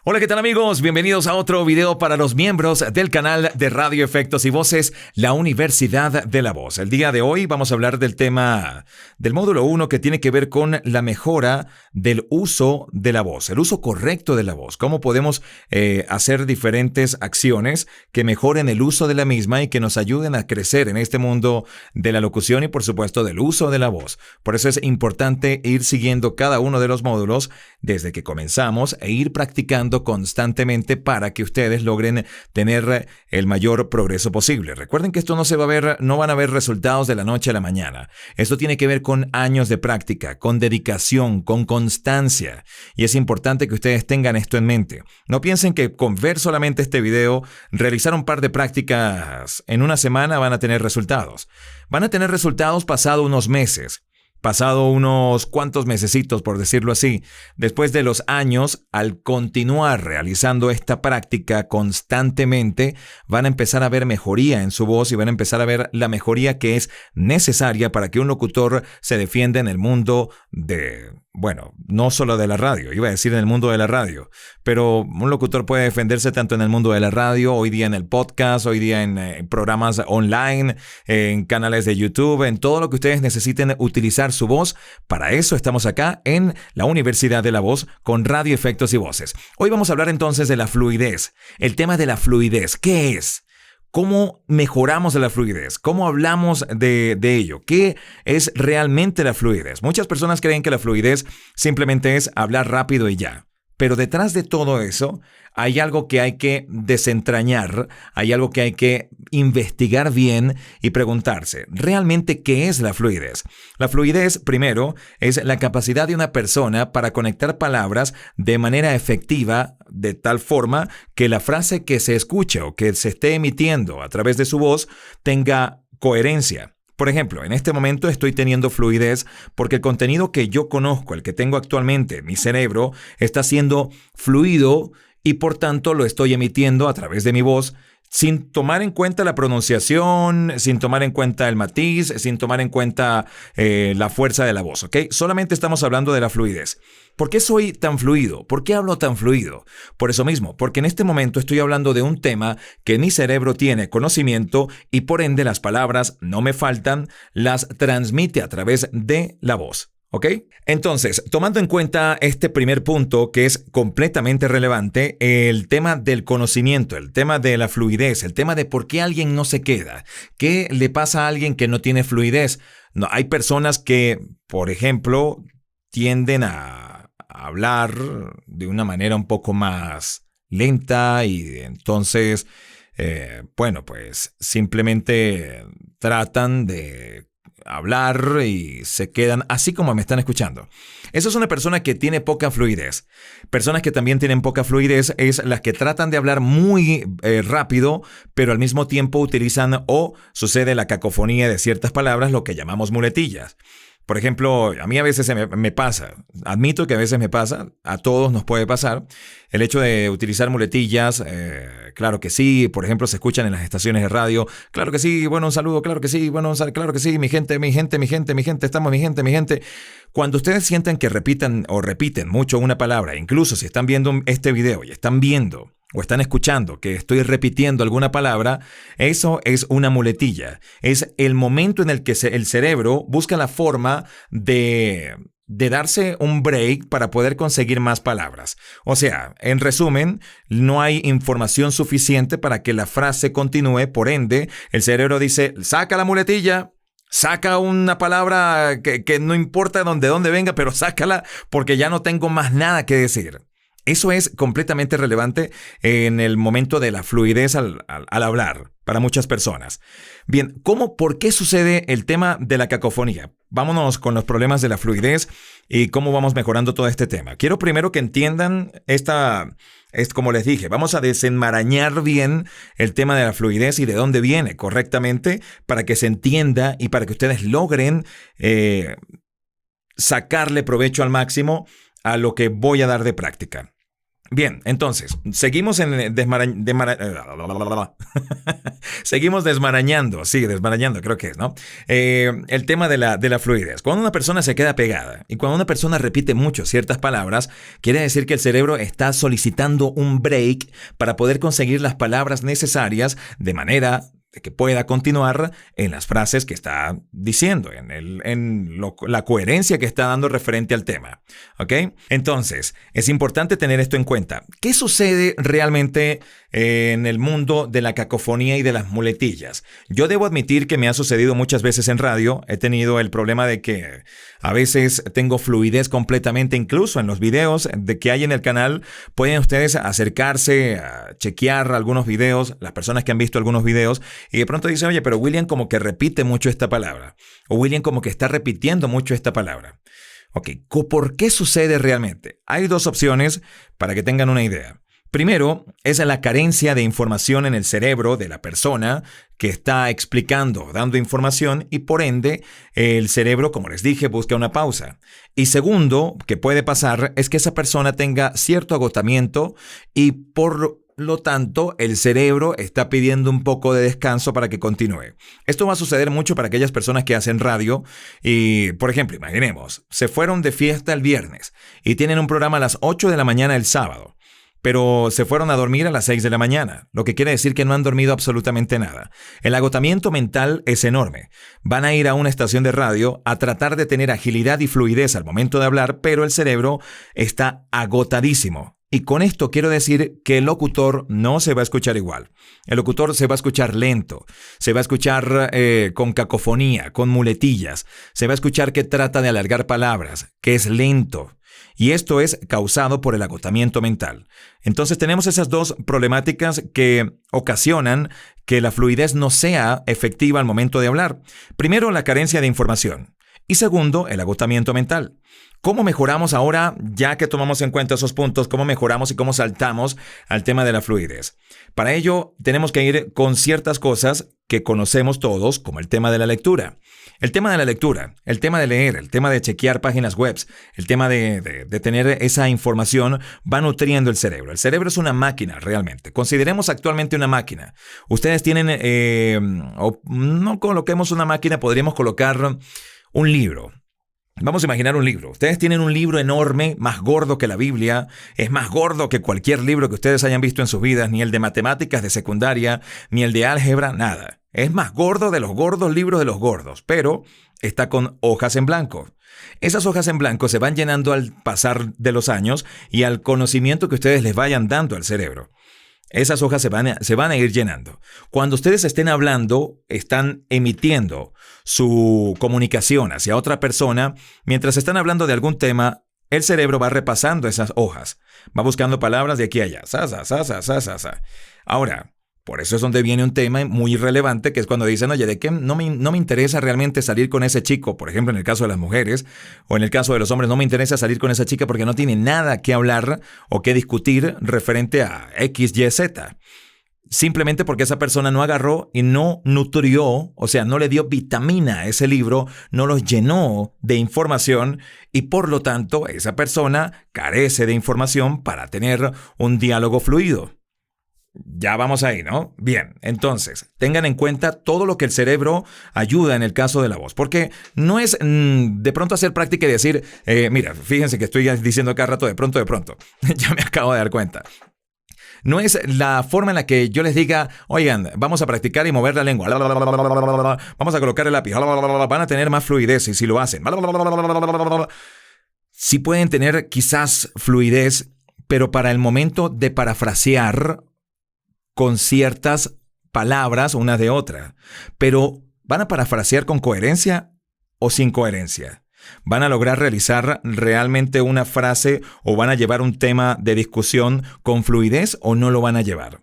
Hola, ¿qué tal amigos? Bienvenidos a otro video para los miembros del canal de Radio Efectos y Voces, la Universidad de la Voz. El día de hoy vamos a hablar del tema del módulo 1 que tiene que ver con la mejora del uso de la voz, el uso correcto de la voz. Cómo podemos hacer diferentes acciones que mejoren el uso de la misma y que nos ayuden a crecer en este mundo de la locución y por supuesto del uso de la voz. Por eso es importante ir siguiendo cada uno de los módulos desde que comenzamos e ir practicando constantemente para que ustedes logren tener el mayor progreso posible. Recuerden que esto no van a ver resultados de la noche a la mañana. Esto tiene que ver con años de práctica, con dedicación, con constancia. Y es importante que ustedes tengan esto en mente. No piensen que con ver solamente este video, realizar un par de prácticas en una semana van a tener resultados. Van a tener resultados pasado unos meses. Pasado unos cuantos mesecitos, por decirlo así, después de los años, al continuar realizando esta práctica constantemente, van a empezar a ver mejoría en su voz y van a empezar a ver la mejoría que es necesaria para que un locutor se defienda en el mundo no solo de la radio, iba a decir en el mundo de la radio, pero un locutor puede defenderse tanto en el mundo de la radio, hoy día en el podcast, hoy día en programas online, en canales de YouTube, en todo lo que ustedes necesiten utilizar su voz. Para eso estamos acá en la Universidad de la Voz con Radio Efectos y Voces. Hoy vamos a hablar entonces de la fluidez, el tema de la fluidez. ¿Qué es? ¿Cómo mejoramos la fluidez? ¿Cómo hablamos de ello? ¿Qué es realmente la fluidez? Muchas personas creen que la fluidez simplemente es hablar rápido y ya. Pero detrás de todo eso hay algo que hay que desentrañar, hay algo que hay que investigar bien y preguntarse, ¿realmente qué es la fluidez? La fluidez, primero, es la capacidad de una persona para conectar palabras de manera efectiva, de tal forma que la frase que se escuche o que se esté emitiendo a través de su voz tenga coherencia. Por ejemplo, en este momento estoy teniendo fluidez porque el contenido que yo conozco, el que tengo actualmente, mi cerebro, está siendo fluido y por tanto lo estoy emitiendo a través de mi voz sin tomar en cuenta la pronunciación, sin tomar en cuenta el matiz, sin tomar en cuenta la fuerza de la voz, ¿ok? Solamente estamos hablando de la fluidez. ¿Por qué soy tan fluido? ¿Por qué hablo tan fluido? Por eso mismo, porque en este momento estoy hablando de un tema que mi cerebro tiene conocimiento y por ende las palabras no me faltan, las transmite a través de la voz. ¿Ok? Entonces, tomando en cuenta este primer punto que es completamente relevante, el tema del conocimiento, el tema de la fluidez, el tema de por qué alguien no se queda, qué le pasa a alguien que no tiene fluidez. No, hay personas que, por ejemplo, tienden a hablar de una manera un poco más lenta y entonces, pues simplemente tratan de hablar y se quedan así como me están escuchando. Eso es una persona que tiene poca fluidez. Personas que también tienen poca fluidez es las que tratan de hablar muy rápido, pero al mismo tiempo utilizan o sucede la cacofonía de ciertas palabras, lo que llamamos muletillas. Por ejemplo, a mí a veces me pasa, admito que a veces me pasa, a todos nos puede pasar, el hecho de utilizar muletillas, claro que sí, por ejemplo, se escuchan en las estaciones de radio, claro que sí, bueno, un saludo, claro que sí, bueno, claro que sí, mi gente, estamos mi gente. Cuando ustedes sientan que repiten mucho una palabra, incluso si están viendo este video y están viendo o están escuchando que estoy repitiendo alguna palabra, eso es una muletilla. Es el momento en el que el cerebro busca la forma de darse un break para poder conseguir más palabras. O sea, en resumen, no hay información suficiente para que la frase continúe, por ende, el cerebro dice, saca la muletilla. Saca una palabra que no importa de dónde venga, pero sácala porque ya no tengo más nada que decir. Eso es completamente relevante en el momento de la fluidez al hablar para muchas personas. Bien, ¿por qué sucede el tema de la cacofonía? Vámonos con los problemas de la fluidez y cómo vamos mejorando todo este tema. Quiero primero que entiendan como les dije, vamos a desenmarañar bien el tema de la fluidez y de dónde viene correctamente para que se entienda y para que ustedes logren sacarle provecho al máximo a lo que voy a dar de práctica. Bien, entonces, seguimos en seguimos desmarañando, sí, desmarañando, creo que es, ¿no? El tema de la fluidez. Cuando una persona se queda pegada y cuando una persona repite mucho ciertas palabras, quiere decir que el cerebro está solicitando un break para poder conseguir las palabras necesarias de manera de que pueda continuar en las frases que está diciendo, la coherencia que está dando referente al tema. ¿Ok? Entonces, es importante tener esto en cuenta. ¿Qué sucede realmente en el mundo de la cacofonía y de las muletillas? Yo debo admitir que me ha sucedido muchas veces en radio. He tenido el problema de que a veces tengo fluidez completamente, incluso en los videos de que hay en el canal. Pueden ustedes acercarse a chequear algunos videos, las personas que han visto algunos videos, y de pronto dicen, oye, pero William como que repite mucho esta palabra. O William como que está repitiendo mucho esta palabra. Ok, ¿por qué sucede realmente? Hay dos opciones para que tengan una idea. Primero, es la carencia de información en el cerebro de la persona que está explicando, dando información, y por ende, el cerebro, como les dije, busca una pausa. Y segundo, que puede pasar, es que esa persona tenga cierto agotamiento y por lo tanto, el cerebro está pidiendo un poco de descanso para que continúe. Esto va a suceder mucho para aquellas personas que hacen radio y, por ejemplo, imaginemos, se fueron de fiesta el viernes y tienen un programa a las 8 de la mañana el sábado, pero se fueron a dormir a las 6 de la mañana, lo que quiere decir que no han dormido absolutamente nada. El agotamiento mental es enorme. Van a ir a una estación de radio a tratar de tener agilidad y fluidez al momento de hablar, pero el cerebro está agotadísimo. Y con esto quiero decir que el locutor no se va a escuchar igual. El locutor se va a escuchar lento, se va a escuchar con cacofonía, con muletillas, se va a escuchar que trata de alargar palabras, que es lento. Y esto es causado por el agotamiento mental. Entonces tenemos esas dos problemáticas que ocasionan que la fluidez no sea efectiva al momento de hablar. Primero, la carencia de información. Y segundo, el agotamiento mental. ¿Cómo mejoramos ahora, ya que tomamos en cuenta esos puntos, cómo mejoramos y cómo saltamos al tema de la fluidez? Para ello, tenemos que ir con ciertas cosas que conocemos todos, como el tema de la lectura. El tema de la lectura, el tema de leer, el tema de chequear páginas web, el tema de tener esa información va nutriendo el cerebro. El cerebro es una máquina realmente. Consideremos actualmente una máquina. Ustedes tienen, o no coloquemos una máquina, podríamos colocar un libro. Vamos a imaginar un libro. Ustedes tienen un libro enorme, más gordo que la Biblia, es más gordo que cualquier libro que ustedes hayan visto en sus vidas, ni el de matemáticas de secundaria, ni el de álgebra, nada. Es más gordo de los gordos libros de los gordos, pero está con hojas en blanco. Esas hojas en blanco se van llenando al pasar de los años y al conocimiento que ustedes les vayan dando al cerebro. Esas hojas se van a ir llenando. Cuando ustedes estén hablando, están emitiendo su comunicación hacia otra persona. Mientras están hablando de algún tema, el cerebro va repasando esas hojas. Va buscando palabras de aquí a allá. Ahora, por eso es donde viene un tema muy relevante, que es cuando dicen, oye, ¿de qué no me interesa realmente salir con ese chico? Por ejemplo, en el caso de las mujeres, o en el caso de los hombres, no me interesa salir con esa chica porque no tiene nada que hablar o que discutir referente a X, Y, Z. Simplemente porque esa persona no agarró y no nutrió, o sea, no le dio vitamina a ese libro, no los llenó de información y por lo tanto esa persona carece de información para tener un diálogo fluido. Ya vamos ahí, ¿no? Bien, entonces, tengan en cuenta todo lo que el cerebro ayuda en el caso de la voz. Porque no es de pronto hacer práctica y decir, mira, fíjense que estoy diciendo cada rato de pronto. Ya me acabo de dar cuenta. No es la forma en la que yo les diga, oigan, vamos a practicar y mover la lengua. Vamos a colocar el lápiz. Van a tener más fluidez y si lo hacen. Sí pueden tener quizás fluidez, pero para el momento de parafrasear con ciertas palabras una de otra. Pero ¿van a parafrasear con coherencia o sin coherencia? ¿Van a lograr realizar realmente una frase o van a llevar un tema de discusión con fluidez o no lo van a llevar?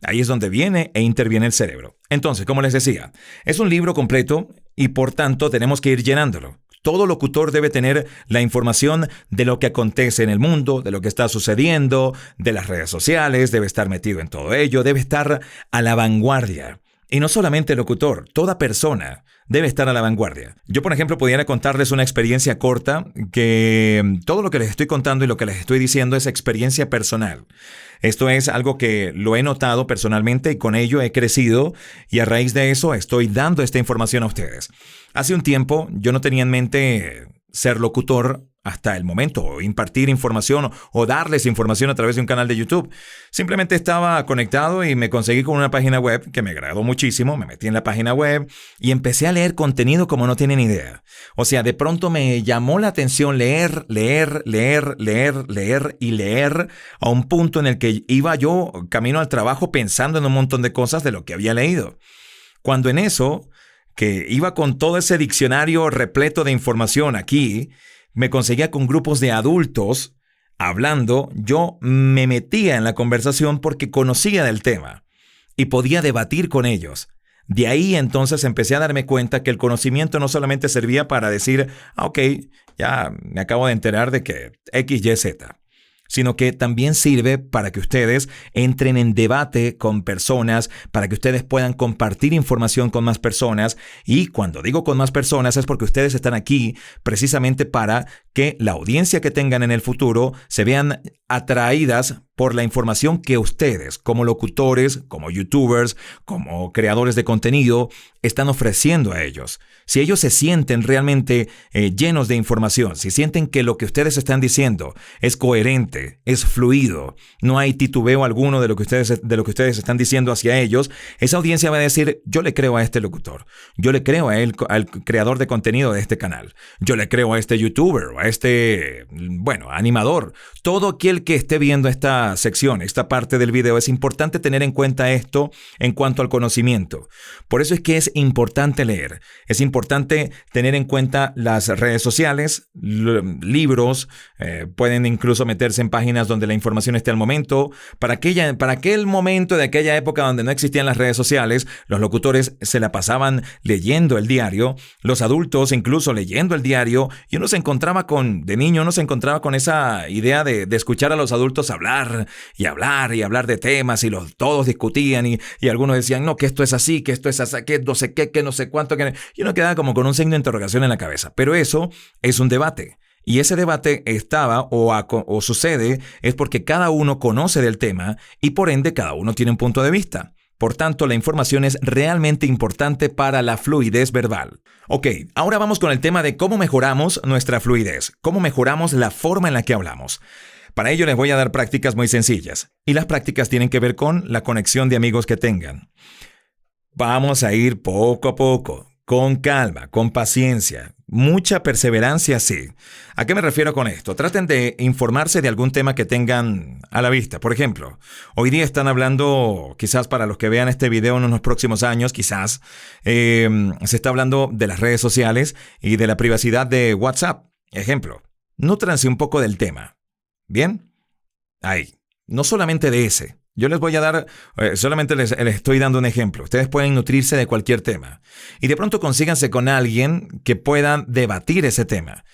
Ahí es donde viene e interviene el cerebro. Entonces, como les decía, es un libro completo y por tanto tenemos que ir llenándolo. Todo locutor debe tener la información de lo que acontece en el mundo, de lo que está sucediendo, de las redes sociales, debe estar metido en todo ello, debe estar a la vanguardia. Y no solamente el locutor, toda persona debe estar a la vanguardia. Yo, por ejemplo, pudiera contarles una experiencia corta que todo lo que les estoy contando y lo que les estoy diciendo es experiencia personal. Esto es algo que lo he notado personalmente y con ello he crecido y a raíz de eso estoy dando esta información a ustedes. Hace un tiempo yo no tenía en mente ser locutor hasta el momento, o impartir información o darles información a través de un canal de YouTube. Simplemente estaba conectado y me conseguí con una página web que me agradó muchísimo. Me metí en la página web y empecé a leer contenido como no tienen idea. O sea, de pronto me llamó la atención leer y leer a un punto en el que iba yo camino al trabajo pensando en un montón de cosas de lo que había leído. Cuando en eso, que iba con todo ese diccionario repleto de información aquí, me conseguía con grupos de adultos hablando, yo me metía en la conversación porque conocía del tema y podía debatir con ellos. De ahí entonces empecé a darme cuenta que el conocimiento no solamente servía para decir, ok, ya me acabo de enterar de que X, Y, Z, sino que también sirve para que ustedes entren en debate con personas, para que ustedes puedan compartir información con más personas. Y cuando digo con más personas es porque ustedes están aquí precisamente para que la audiencia que tengan en el futuro se vean atraídas por la información que ustedes, como locutores, como youtubers, como creadores de contenido, están ofreciendo a ellos. Si ellos se sienten realmente llenos de información, si sienten que lo que ustedes están diciendo es coherente, es fluido, no hay titubeo alguno de lo que ustedes están diciendo hacia ellos, esa audiencia va a decir, yo le creo a este locutor, yo le creo a él, al creador de contenido de este canal, yo le creo a este youtuber, o a este, animador. Todo aquel que esté viendo esta sección, esta parte del video, es importante tener en cuenta esto en cuanto al conocimiento. Por eso es que es importante leer, es importante tener en cuenta las redes sociales, libros, pueden incluso meterse en páginas donde la información esté al momento. Para aquel momento de aquella época donde no existían las redes sociales, los locutores se la pasaban leyendo el diario, los adultos incluso leyendo el diario, y de niño uno se encontraba con esa idea de escuchar a los adultos hablar de temas, y todos discutían y algunos decían, no, que esto es así, que esto es así, que no sé qué, que no sé cuánto, y uno quedaba como con un signo de interrogación en la cabeza. Pero eso es un debate. Y ese debate estaba o sucede es porque cada uno conoce del tema y por ende cada uno tiene un punto de vista. Por tanto, la información es realmente importante para la fluidez verbal. Ok, ahora vamos con el tema de cómo mejoramos nuestra fluidez, cómo mejoramos la forma en la que hablamos. Para ello les voy a dar prácticas muy sencillas. Y las prácticas tienen que ver con la conexión de amigos que tengan. Vamos a ir poco a poco, con calma, con paciencia, mucha perseverancia, sí. ¿A qué me refiero con esto? Traten de informarse de algún tema que tengan a la vista. Por ejemplo, hoy día están hablando, quizás para los que vean este video en unos próximos años, quizás, se está hablando de las redes sociales y de la privacidad de WhatsApp. Ejemplo, nútranse un poco del tema. ¿Bien? Ahí. No solamente de ese. Yo les voy a dar, solamente les estoy dando un ejemplo. Ustedes pueden nutrirse de cualquier tema. Y de pronto consíganse con alguien que pueda debatir ese tema.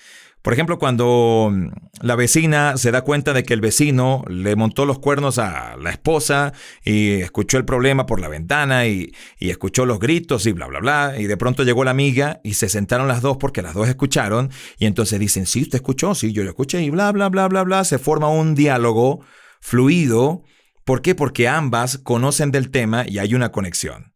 Por ejemplo, cuando la vecina se da cuenta de que el vecino le montó los cuernos a la esposa y escuchó el problema por la ventana y escuchó los gritos y bla, bla, bla. Y de pronto llegó la amiga y se sentaron las dos porque las dos escucharon. Y entonces dicen, sí, ¿usted escuchó? Sí, yo lo escuché y bla, bla, bla, bla, bla. Se forma un diálogo fluido. ¿Por qué? Porque ambas conocen del tema y hay una conexión.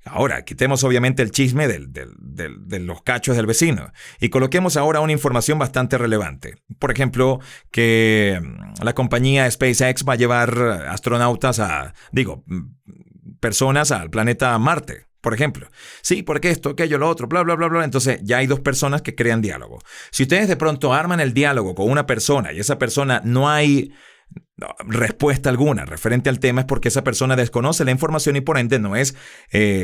Ahora, quitemos obviamente el chisme de los cachos del vecino y coloquemos ahora una información bastante relevante. Por ejemplo, que la compañía SpaceX va a llevar astronautas personas al planeta Marte. Por ejemplo, sí, porque esto, aquello, lo otro, bla, bla, bla, bla. Entonces ya hay dos personas que crean diálogo. Si ustedes de pronto arman el diálogo con una persona y esa persona no hay respuesta alguna referente al tema, es porque esa persona desconoce la información y por ende no es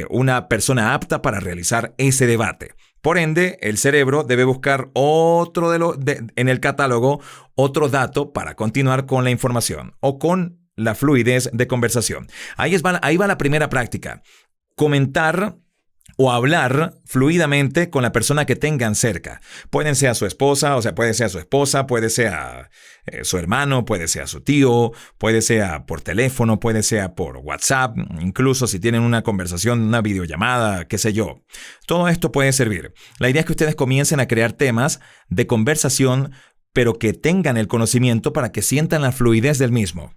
una persona apta para realizar ese debate. Por ende, el cerebro debe buscar en el catálogo otro dato para continuar con la información o con la fluidez de conversación. Ahí va la primera práctica. Comentar o hablar fluidamente con la persona que tengan cerca. Puede ser su esposa, puede ser su esposa, puede ser su hermano, puede ser su tío, puede ser por teléfono, puede ser por WhatsApp, incluso si tienen una conversación, una videollamada, qué sé yo. Todo esto puede servir. La idea es que ustedes comiencen a crear temas de conversación, pero que tengan el conocimiento para que sientan la fluidez del mismo.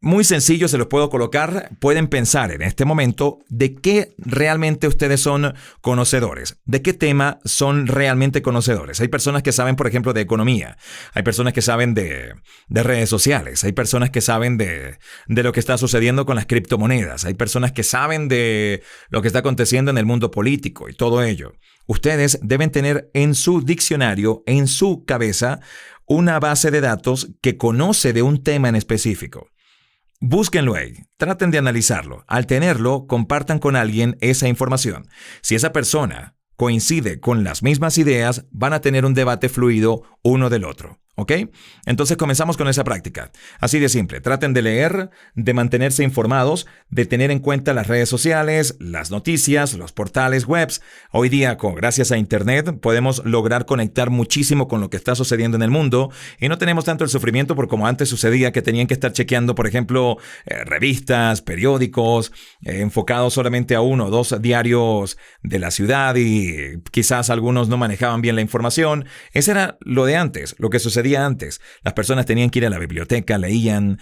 Muy sencillo, se los puedo colocar. Pueden pensar en este momento de qué realmente ustedes son conocedores, de qué tema son realmente conocedores. Hay personas que saben, por ejemplo, de economía. Hay personas que saben de redes sociales. Hay personas que saben de lo que está sucediendo con las criptomonedas. Hay personas que saben de lo que está aconteciendo en el mundo político y todo ello. Ustedes deben tener en su diccionario, en su cabeza, una base de datos que conoce de un tema en específico. Búsquenlo ahí, traten de analizarlo. Al tenerlo, compartan con alguien esa información. Si esa persona coincide con las mismas ideas, van a tener un debate fluido uno del otro. ¿Ok? Entonces comenzamos con esa práctica. Así de simple. Traten de leer, de mantenerse informados, de tener en cuenta las redes sociales, las noticias, los portales webs. Hoy día, gracias a Internet, podemos lograr conectar muchísimo con lo que está sucediendo en el mundo y no tenemos tanto el sufrimiento por como antes sucedía, que tenían que estar chequeando, por ejemplo, revistas, periódicos, enfocados solamente a uno o dos diarios de la ciudad y quizás algunos no manejaban bien la información. Ese era lo de antes, lo que sucedía antes. Las personas tenían que ir a la biblioteca, leían,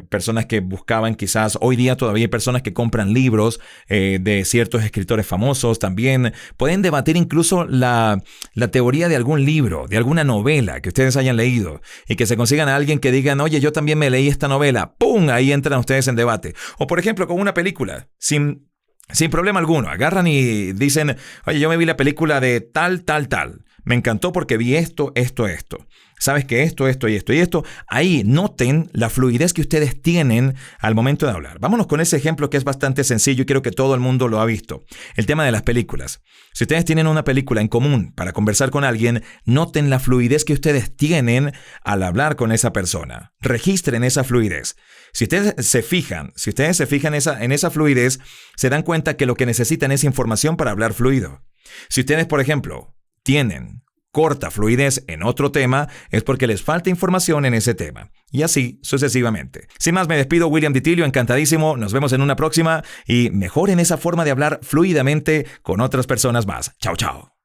personas que buscaban quizás, hoy día todavía hay personas que compran libros de ciertos escritores famosos, también pueden debatir incluso la teoría de algún libro, de alguna novela que ustedes hayan leído y que se consigan a alguien que digan, oye, yo también me leí esta novela, ¡pum! Ahí entran ustedes en debate. O por ejemplo, con una película, sin problema alguno, agarran y dicen, oye, yo me vi la película de tal. Me encantó porque vi esto. Sabes que esto y esto. Ahí noten la fluidez que ustedes tienen al momento de hablar. Vámonos con ese ejemplo que es bastante sencillo y creo que todo el mundo lo ha visto. El tema de las películas. Si ustedes tienen una película en común para conversar con alguien, noten la fluidez que ustedes tienen al hablar con esa persona. Registren esa fluidez. Si ustedes se fijan en esa fluidez, se dan cuenta que lo que necesitan es información para hablar fluido. Si ustedes, por ejemplo, tienen corta fluidez en otro tema, es porque les falta información en ese tema. Y así sucesivamente. Sin más, me despido, William Ditilio, encantadísimo. Nos vemos en una próxima y mejoren esa forma de hablar fluidamente con otras personas más. Chao, chao.